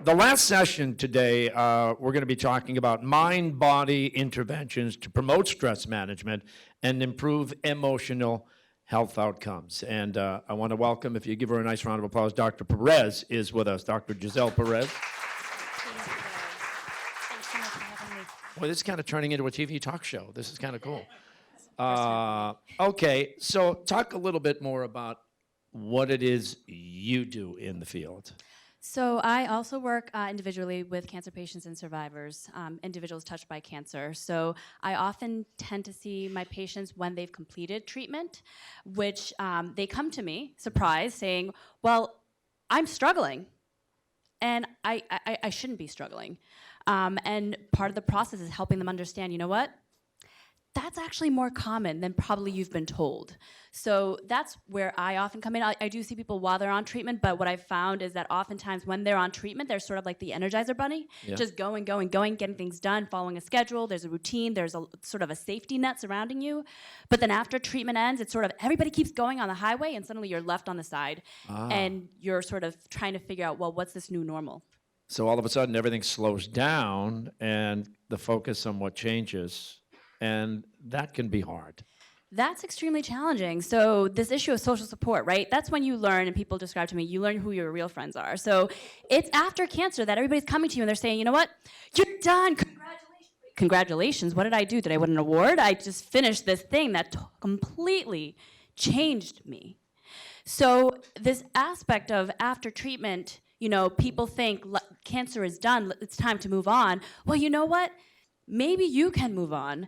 The last session today, we're going to be talking about mind-body interventions to promote stress management and improve emotional health outcomes. And I want to welcome, if you give her a nice round of applause, Dr. Perez is with us, Dr. Gisele Perez. Thanks so much for having me. Well, this is kind of turning into a TV talk show. This is kind of cool. Okay, so talk a little bit more about what it is you do in the field. So I also work individually with cancer patients and survivors, individuals touched by cancer. So I often tend to see my patients when they've completed treatment, which they come to me, surprised, saying, well, I'm struggling, and I shouldn't be struggling. And part of the process is helping them understand, you know what? That's actually more common than probably you've been told. So that's where I often come in. I do see people while they're on treatment, but what I've found is that oftentimes when they're on treatment, they're sort of like the Energizer Bunny, just going, getting things done, following a schedule. There's a routine. There's a sort of a safety net surrounding you. But then after treatment ends, it's sort of everybody keeps going on the highway, and suddenly you're left on the side, and you're sort of trying to figure out, well, what's this new normal? So all of a sudden, everything slows down, and the focus somewhat changes. And that can be hard. That's extremely challenging. So this issue of social support, right? That's when you learn, and people describe to me, you learn who your real friends are. So it's after cancer that everybody's coming to you and they're saying, you know what? You're done. Congratulations. Congratulations. What did I do? Did I win an award? I just finished this thing that completely changed me. So this aspect of after treatment, you know, people think cancer is done. It's time to move on. Well, you know what? Maybe you can move on,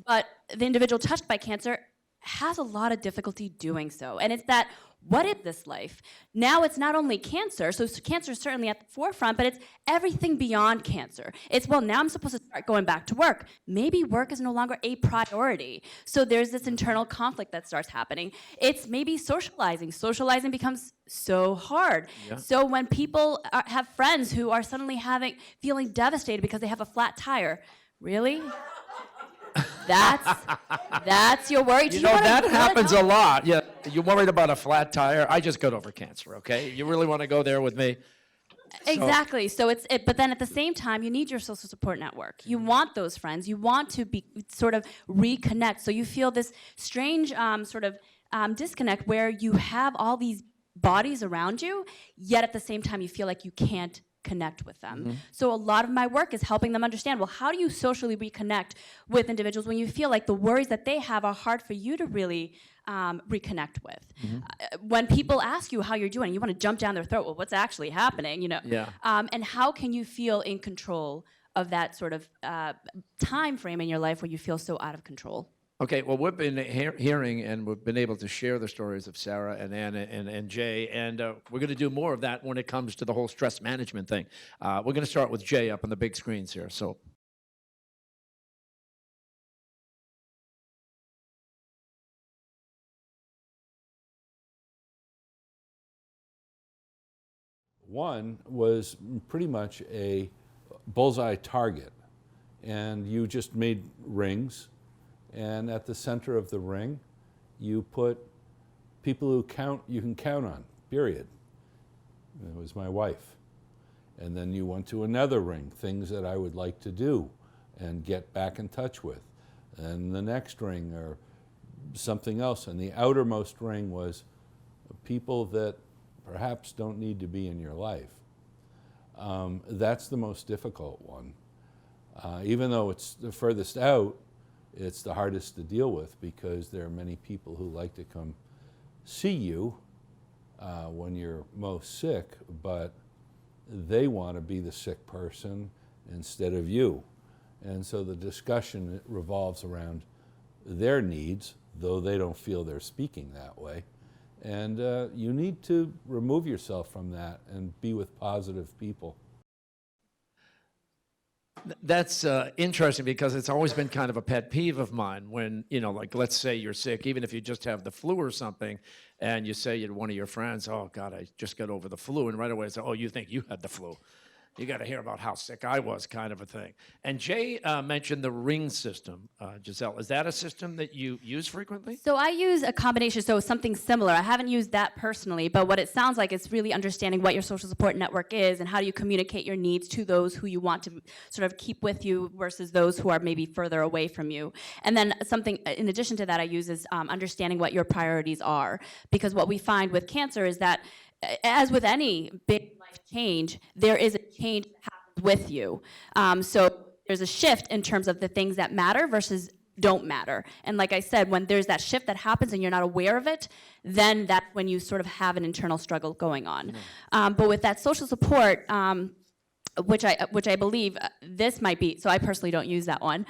but the individual touched by cancer has a lot of difficulty doing so. And it's that, what is this life? Now it's not only cancer, so cancer is certainly at the forefront, but it's everything beyond cancer. It's, well, now I'm supposed to start going back to work. Maybe work is no longer a priority. So there's this internal conflict that starts happening. It's maybe socializing. Socializing becomes so hard. Yeah. So when people have friends who are suddenly feeling devastated because they have a flat tire, really? That's your worry. You know, that happens a lot. Yeah, you're worried about a flat tire. I just got over cancer, okay? You really want to go there with me? Exactly. So but then at the same time, you need your social support network. You want those friends. You want to be sort of reconnect. So you feel this strange disconnect where you have all these bodies around you, yet at the same time you feel like you can't connect with them. Mm-hmm. So a lot of my work is helping them understand, well, how do you socially reconnect with individuals when you feel like the worries that they have are hard for you to really reconnect with? Mm-hmm. When people ask you how you're doing, you want to jump down their throat, well, what's actually happening, you know? Yeah. And how can you feel in control of that sort of time frame in your life where you feel so out of control? Okay, well, we've been hearing and we've been able to share the stories of Sarah and Anna and Jay, and we're going to do more of that when it comes to the whole stress management thing. We're going to start with Jay up on the big screens here. So. One was pretty much a bullseye target, and you just made rings. And at the center of the ring, you put people who you can count on, period. It was my wife. And then you went to another ring, things that I would like to do and get back in touch with. And the next ring or something else. And the outermost ring was people that perhaps don't need to be in your life. That's the most difficult one. Even though it's the furthest out, it's the hardest to deal with because there are many people who like to come see you when you're most sick, but they want to be the sick person instead of you. And so the discussion revolves around their needs, though they don't feel they're speaking that way. And you need to remove yourself from that and be with positive people. That's interesting because it's always been kind of a pet peeve of mine when, you know, like let's say you're sick, even if you just have the flu or something, and you say to one of your friends, oh, God, I just got over the flu, and right away say, oh, you think you had the flu. You got to hear about how sick I was, kind of a thing. And Jay mentioned the ring system. Gisele, is that a system that you use frequently? So I use a combination, so something similar. I haven't used that personally, but what it sounds like is really understanding what your social support network is and how do you communicate your needs to those who you want to sort of keep with you versus those who are maybe further away from you. And then something in addition to that I use is understanding what your priorities are. Because what we find with cancer is that as with any big life change, there is a change that happens with you. So there's a shift in terms of the things that matter versus don't matter. And like I said, when there's that shift that happens and you're not aware of it, then that's when you sort of have an internal struggle going on. But with that social support, which I believe this might be, so I personally don't use that one.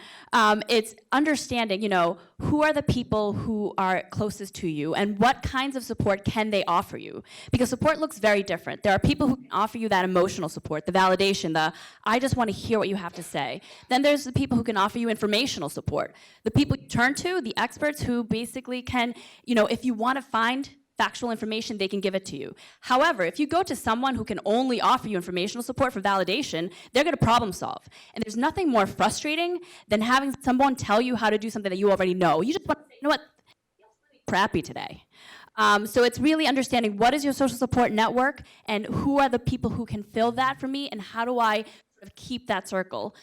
It's understanding, you know, who are the people who are closest to you and what kinds of support can they offer you? Because support looks very different. There are people who can offer you that emotional support, the validation, the I just want to hear what you have to say. Then there's the people who can offer you informational support. The people you turn to, the experts who basically can, you know, if you want to find factual information, they can give it to you. However, if you go to someone who can only offer you informational support for validation, they're going to problem solve. And there's nothing more frustrating than having someone tell you how to do something that you already know. You just want to say, you know what, it feels really crappy today. So it's really understanding what is your social support network and who are the people who can fill that for me and how do I sort of keep that circle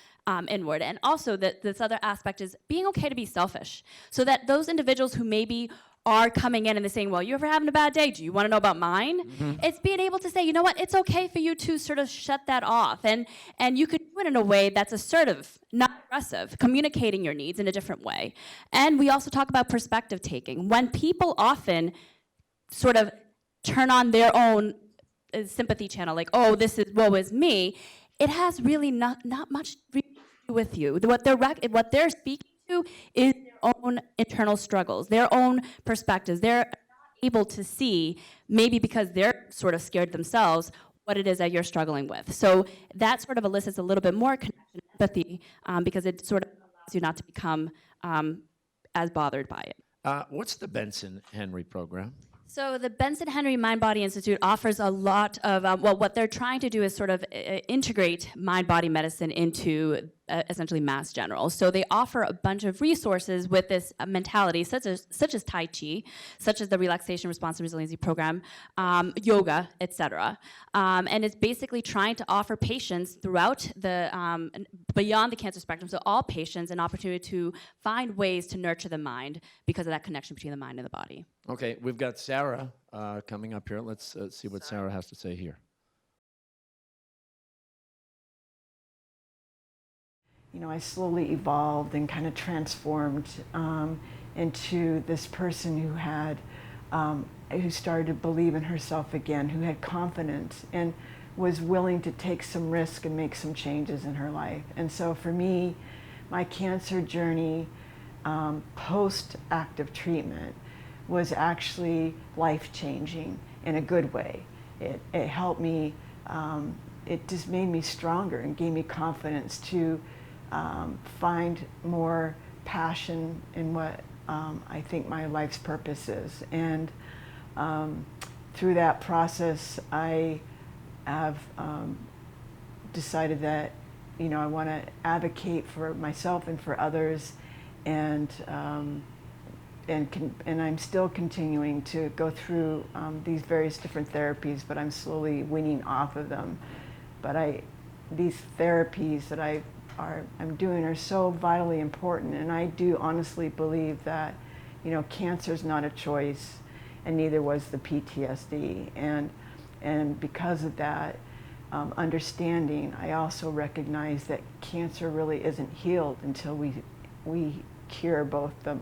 inward. And also this other aspect is being okay to be selfish so that those individuals who maybe are coming in and they're saying, well, you ever having a bad day? Do you want to know about mine? It's being able to say, you know what, it's okay for you to sort of shut that off. And you could do it in a way that's assertive, not aggressive, communicating your needs in a different way. And we also talk about perspective taking. When people often sort of turn on their own sympathy channel, like, oh, this is woe is me, it has really not much to do with you. What they're speaking to is their own internal struggles, their own perspectives. They're not able to see, maybe because they're sort of scared themselves, what it is that you're struggling with. So that sort of elicits a little bit more connection and empathy because it sort of allows you not to become as bothered by it. What's the Benson Henry program? So the Benson Henry Mind Body Institute offers a lot of, well, what they're trying to do is sort of integrate mind-body medicine into essentially Mass General. So they offer a bunch of resources with this mentality, such as Tai Chi, such as the Relaxation Response and Resiliency Program, yoga, etc. And it's basically trying to offer patients throughout the, beyond the cancer spectrum, so all patients, an opportunity to find ways to nurture the mind because of that connection between the mind and the body. Okay, we've got Sarah coming up here. Let's see what Sarah has to say here. You know, I slowly evolved and kind of transformed into this person who had, who started to believe in herself again, who had confidence and was willing to take some risk and make some changes in her life. And so for me, my cancer journey post-active treatment was actually life-changing in a good way. It helped me, it just made me stronger and gave me confidence to find more passion in what I think my life's purpose is. And through that process, I have decided that, you know, I want to advocate for myself and for others, and I'm still continuing to go through these various different therapies, but I'm slowly weaning off of them. But these therapies that I'm doing are so vitally important, and I do honestly believe that, you know, cancer is not a choice, and neither was the PTSD. And because of that understanding, I also recognize that cancer really isn't healed until we cure both the,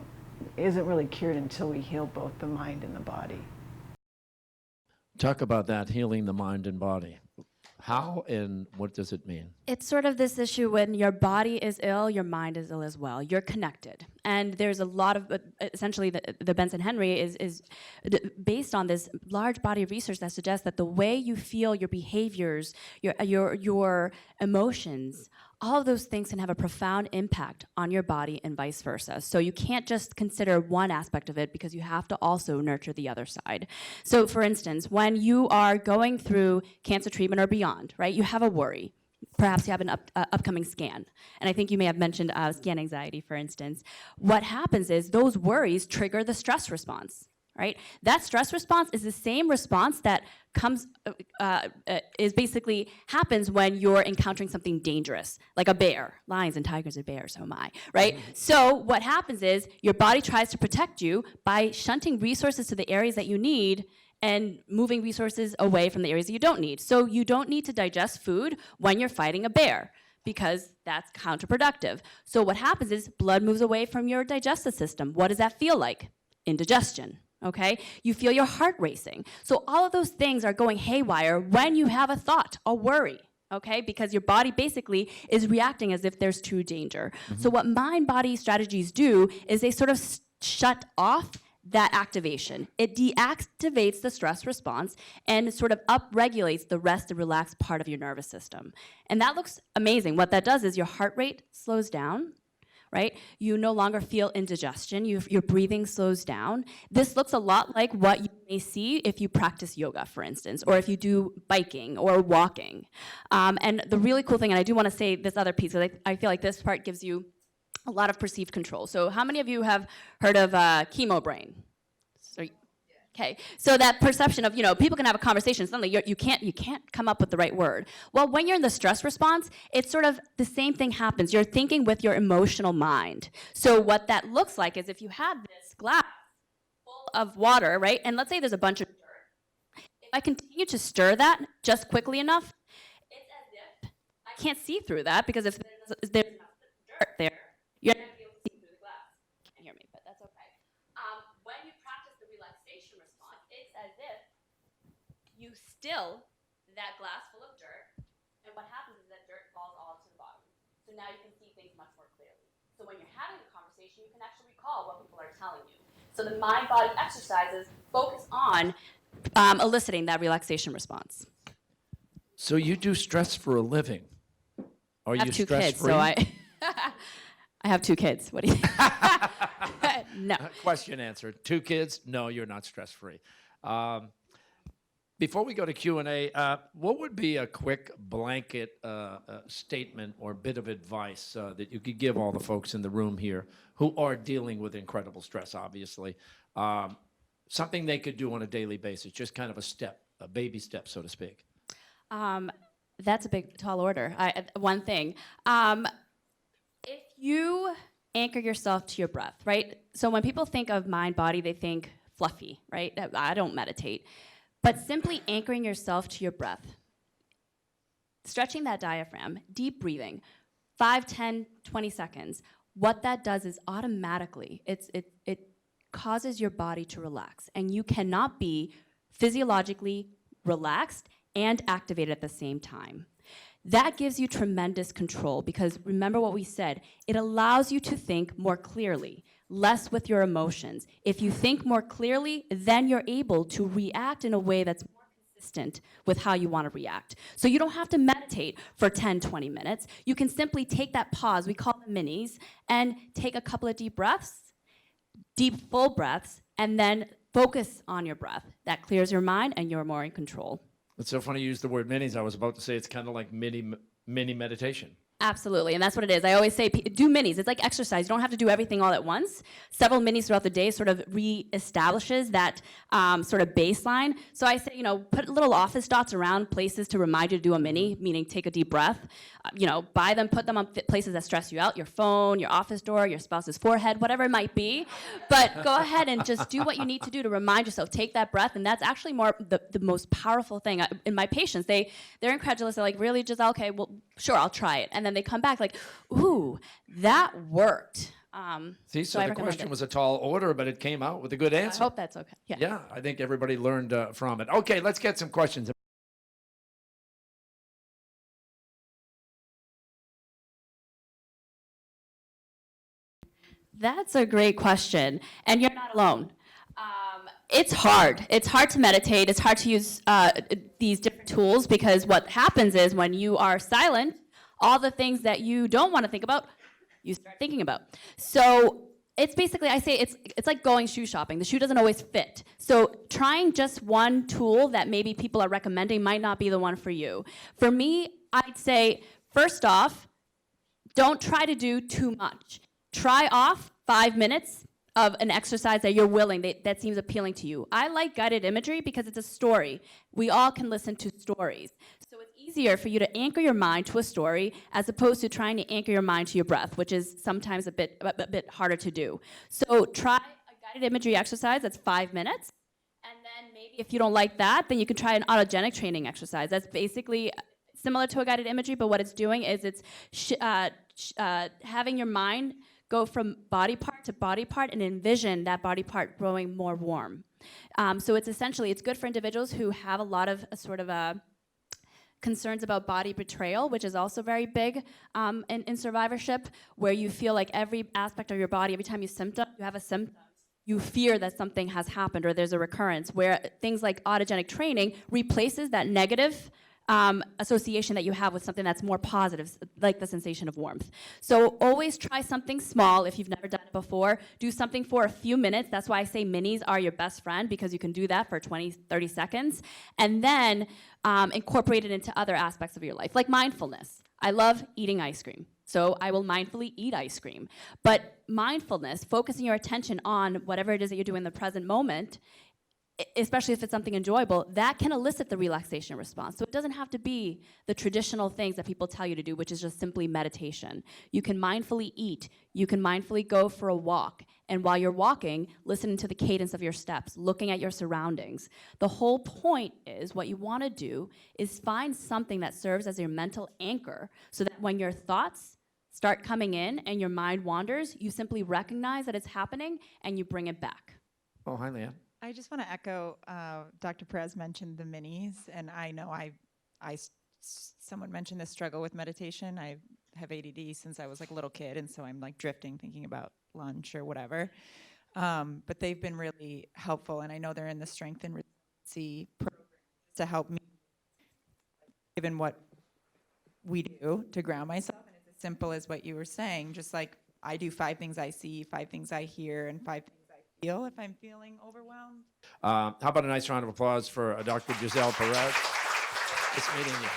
isn't really cured until we heal both the mind and the body. Talk about that, healing the mind and body. How and what does it mean? It's sort of this issue when your body is ill, your mind is ill as well. You're connected. And there's a lot of, essentially the Benson Henry is based on this large body of research that suggests that the way you feel, your behaviors, your emotions, all of those things can have a profound impact on your body and vice versa. So you can't just consider one aspect of it because you have to also nurture the other side. So for instance, when you are going through cancer treatment or beyond, right, you have a worry. perhaps you have an upcoming scan. And I think you may have mentioned scan anxiety, for instance. What happens is those worries trigger the stress response, right? That stress response is the same response that comes, is basically happens when you're encountering something dangerous, like a bear. Lions and tigers are bears, so am I, right? So what happens is your body tries to protect you by shunting resources to the areas that you need and moving resources away from the areas that you don't need. So you don't need to digest food when you're fighting a bear, because that's counterproductive. So what happens is blood moves away from your digestive system. What does that feel like? Indigestion, okay? You feel your heart racing. So all of those things are going haywire when you have a thought, a worry, okay? Because your body basically is reacting as if there's true danger. So what mind-body strategies do is they sort of shut off that activation. It deactivates the stress response and sort of upregulates the rest and relaxed part of your nervous system. And that looks amazing. What that does is your heart rate slows down, right? You no longer feel indigestion. Your breathing slows down. This looks a lot like what you may see if you practice yoga, for instance, or if you do biking or walking. And the really cool thing, and I do want to say this other piece, because I feel like this part gives you a lot of perceived control. So how many of you have heard of chemo brain? Okay, so that perception of, people can have a conversation, suddenly you can't come up with the right word. Well, when you're in the stress response, it's sort of the same thing happens. You're thinking with your emotional mind. So what that looks like is if you have this glass full of water, right, and let's say there's a bunch of dirt. If I continue to stir that just quickly enough, it's as if I can't see through that, because if there's enough dirt there, you're not going to be able to see through the glass. You can't hear me, but that's okay. When you practice the relaxation response, it's as if you still that glass full of dirt, and what happens is that dirt falls all to the bottom. So now you can see things much more clearly. So when you're having a conversation, you can actually recall what people are telling you. So the mind-body exercises focus on eliciting that relaxation response. So you do stress for a living. Are you I have 2 stress kids, free? so I have 2 kids. What do you think? No. Question answered. 2 kids? No, you're not stress-free. Before we go to Q&A, what would be a quick blanket statement or bit of advice that you could give all the folks in the room here who are dealing with incredible stress, obviously? Something they could do on a daily basis, just kind of a baby step, so to speak. That's a big, tall order. One thing. If you anchor yourself to your breath, right? So when people think of mind, body, they think fluffy, right? I don't meditate. But simply anchoring yourself to your breath, stretching that diaphragm, deep breathing, 5, 10, 20 seconds, what that does is automatically, it causes your body to relax. And you cannot be physiologically relaxed and activated at the same time. That gives you tremendous control, because remember what we said, it allows you to think more clearly, less with your emotions. If you think more clearly, then you're able to react in a way that's more consistent with how you want to react. So you don't have to meditate for 10, 20 minutes. You can simply take that pause, we call them minis, and take a couple of deep breaths, deep full breaths, and then focus on your breath. That clears your mind and you're more in control. It's so funny you use the word minis. I was about to say it's kind of like mini meditation. Absolutely, and that's what it is. I always say, do minis. It's like exercise. You don't have to do everything all at once. Several minis throughout the day sort of re-establishes that sort of baseline. So I say, put little office dots around places to remind you to do a mini, meaning take a deep breath. Buy them, put them on places that stress you out, your phone, your office door, your spouse's forehead, whatever it might be. But go ahead and just do what you need to do to remind yourself, take that breath, and that's actually more the most powerful thing. In my patients, they're incredulous. They're like, really, Gisele? Okay, well, sure, I'll try it. And then they come back like, ooh, that worked. See, so I the recommend question it. was a tall order, but it came out with a good I answer. hope that's okay. Yeah. Yeah, I think everybody learned from it. Okay, let's get some questions. That's a great question, and you're not alone. It's hard. It's hard to meditate. It's hard to use these different tools, because what happens is when you are silent, all the things that you don't want to think about, you start thinking about. So it's basically, I say it's like going shoe shopping. The shoe doesn't always fit. So trying just one tool that maybe people are recommending might not be the one for you. For me, I'd say First off, don't try to do too much. Try off 5 minutes of an exercise that you're willing, that seems appealing to you. I like guided imagery because it's a story. We all can listen to stories. So it's easier for you to anchor your mind to a story as opposed to trying to anchor your mind to your breath, which is sometimes a bit harder to do. So try a guided imagery exercise that's 5 minutes. And then maybe if you don't like that, then you can try an autogenic training exercise. That's basically similar to a guided imagery, but what it's doing is it's having your mind go from body part to body part and envision that body part growing more warm. So it's essentially, it's good for individuals who have a lot of concerns about body betrayal, which is also very big in survivorship, where you feel like every aspect of your body, every time you have a symptom, you fear that something has happened or there's a recurrence, where things like autogenic training replaces that negative association that you have with something that's more positive, like the sensation of warmth. So always try something small if you've never done it before. Do something for a few minutes. That's why I say minis are your best friend, because you can do that for 20, 30 seconds. And then incorporate it into other aspects of your life, like mindfulness. I love eating ice cream, so I will mindfully eat ice cream. But mindfulness, focusing your attention on whatever it is that you're doing in the present moment, especially if it's something enjoyable, that can elicit the relaxation response. So it doesn't have to be the traditional things that people tell you to do, which is just simply meditation. You can mindfully eat. You can mindfully go for a walk. And while you're walking, listening to the cadence of your steps, looking at your surroundings. The whole point is, what you want to do is find something that serves as your mental anchor, so that when your thoughts start coming in and your mind wanders, you simply recognize that it's happening and you bring it back. Oh, hi, Leanne. I just want to echo, Dr. Perez mentioned the minis, and I know someone mentioned this struggle with meditation. I have ADD since I was like a little kid, and so I'm like drifting, thinking about lunch or whatever. But they've been really helpful, and I know they're in the Strength and Resiliency program to help me, given what we do, to ground myself. And it's as simple as what you were saying, just like I do 5 things I see, 5 things I hear, and 5 things feel if I'm feeling overwhelmed. How about a nice round of applause for Dr. Gisele Perez? Nice meeting you.